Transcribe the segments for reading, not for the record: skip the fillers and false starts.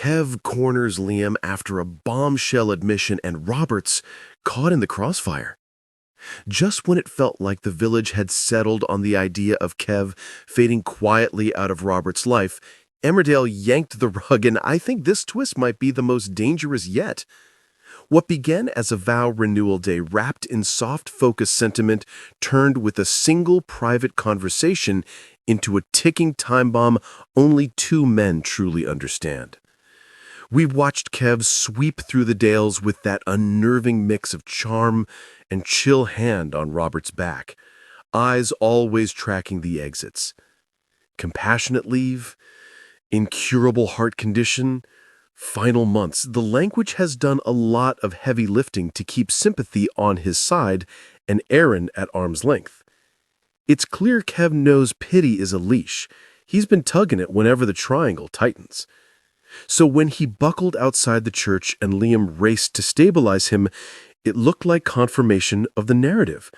Kev corners Liam after a bombshell admission and Robert's caught in the crossfire. Just when it felt like the village had settled on the idea of Kev fading quietly out of Robert's life, Emmerdale yanked the rug, and I think this twist might be the most dangerous yet. What began as a vow renewal day wrapped in soft focus sentiment turned with a single private conversation into a ticking time bomb only two men truly understand. We watched Kev sweep through the dales with that unnerving mix of charm and chill hand on Robert's back, eyes always tracking the exits. Compassionate leave, incurable heart condition, final months. The language has done a lot of heavy lifting to keep sympathy on his side and Aaron at arm's length. It's clear Kev knows pity is a leash. He's been tugging it whenever the triangle tightens. So when he buckled outside the church and Liam raced to stabilize him, it looked like confirmation of the narrative.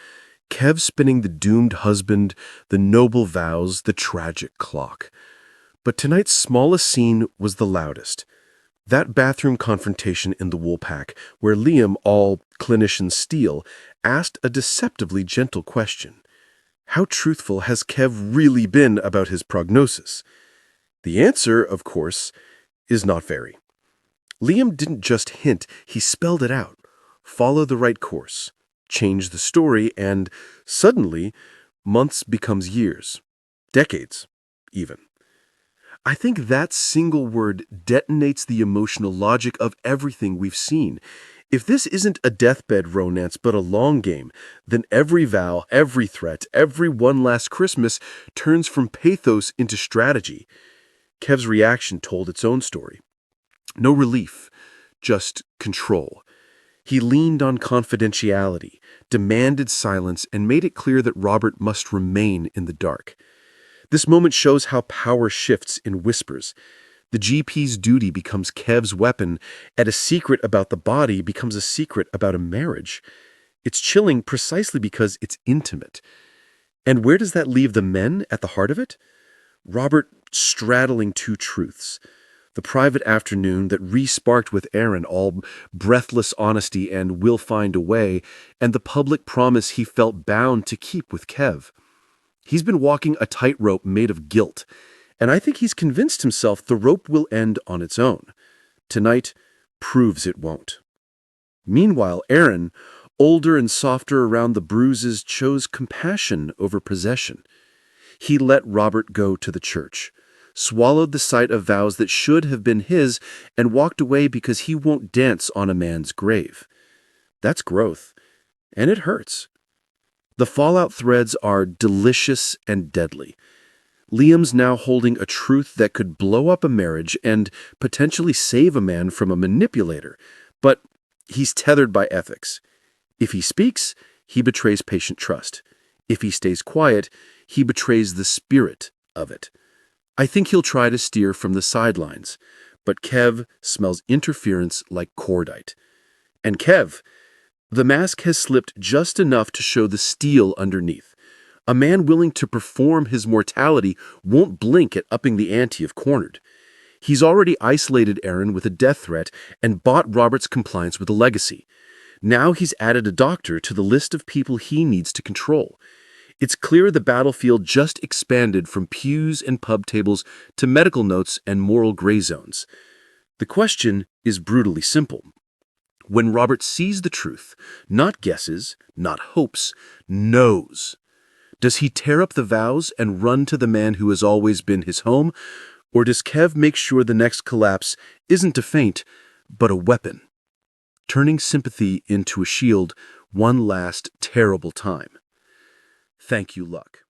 Kev spinning the doomed husband, the noble vows, the tragic clock. But tonight's smallest scene was the loudest. That bathroom confrontation in the Woolpack, where Liam, all clinician steel, asked a deceptively gentle question. How truthful has Kev really been about his prognosis? The answer, of course, is not very. Liam didn't just hint, he spelled it out. Follow the right course, change the story, and suddenly, months becomes years, decades, even. I think that single word detonates the emotional logic of everything we've seen. If this isn't a deathbed romance but a long game, then every vow, every threat, every one last Christmas turns from pathos into strategy. Kev's reaction told its own story. No relief, just control. He leaned on confidentiality, demanded silence, and made it clear that Robert must remain in the dark. This moment shows how power shifts in whispers. The GP's duty becomes Kev's weapon, and a secret about the body becomes a secret about a marriage. It's chilling precisely because it's intimate. And where does that leave the men at the heart of it? Robert straddling two truths. The private afternoon that re-sparked with Aaron, all breathless honesty and will find a way, and the public promise he felt bound to keep with Kev. He's been walking a tightrope made of guilt, and I think he's convinced himself the rope will end on its own. Tonight proves it won't. Meanwhile, Aaron, older and softer around the bruises, chose compassion over possession. He let Robert go to the church, swallowed the sight of vows that should have been his, and walked away because he won't dance on a man's grave. That's growth, and it hurts. The fallout threads are delicious and deadly. Liam's now holding a truth that could blow up a marriage and potentially save a man from a manipulator, but he's tethered by ethics. If he speaks, he betrays patient trust. If he stays quiet, he betrays the spirit of it. I think he'll try to steer from the sidelines, but Kev smells interference like cordite. And Kev, the mask has slipped just enough to show the steel underneath. A man willing to perform his mortality won't blink at upping the ante if cornered. He's already isolated Aaron with a death threat and bought Robert's compliance with a legacy. Now he's added a doctor to the list of people he needs to control. It's clear the battlefield just expanded from pews and pub tables to medical notes and moral gray zones. The question is brutally simple. When Robert sees the truth, not guesses, not hopes, knows, does he tear up the vows and run to the man who has always been his home, or does Kev make sure the next collapse isn't a feint, but a weapon, turning sympathy into a shield one last terrible time? Thank you, luck.